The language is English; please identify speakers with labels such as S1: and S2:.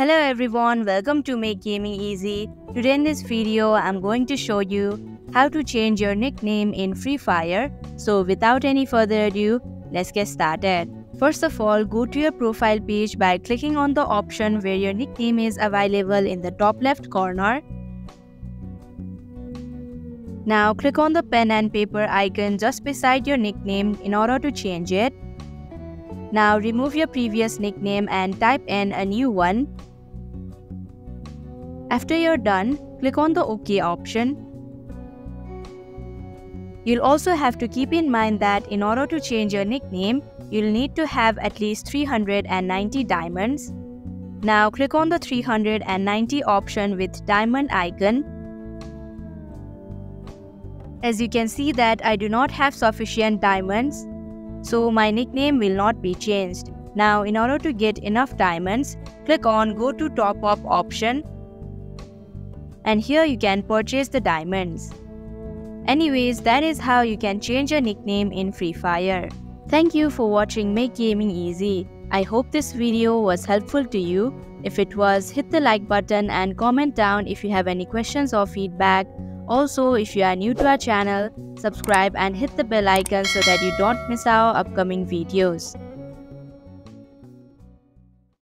S1: Hello everyone, welcome to Make Gaming Easy. Today in this video, I'm going to show you how to change your nickname in Free Fire. So without any further ado, let's get started. First of all, go to your profile page by clicking on the option where your nickname is available in the top left corner. Now click on the pen and paper icon just beside your nickname in order to change it. Now remove your previous nickname and type in a new one. After you're done, click on the OK option. You'll also have to keep in mind that in order to change your nickname, you'll need to have at least 390 diamonds. Now click on the 390 option with diamond icon. As you can see that I do not have sufficient diamonds, so my nickname will not be changed. Now in order to get enough diamonds, click on Go to Top Up option. And here you can purchase the diamonds. Anyways, that is how you can change your nickname in Free Fire. Thank you for watching Make Gaming Easy. I hope this video was helpful to you. If it was, hit the like button and comment down if you have any questions or feedback. Also, if you are new to our channel, subscribe and hit the bell icon so that you don't miss our upcoming videos.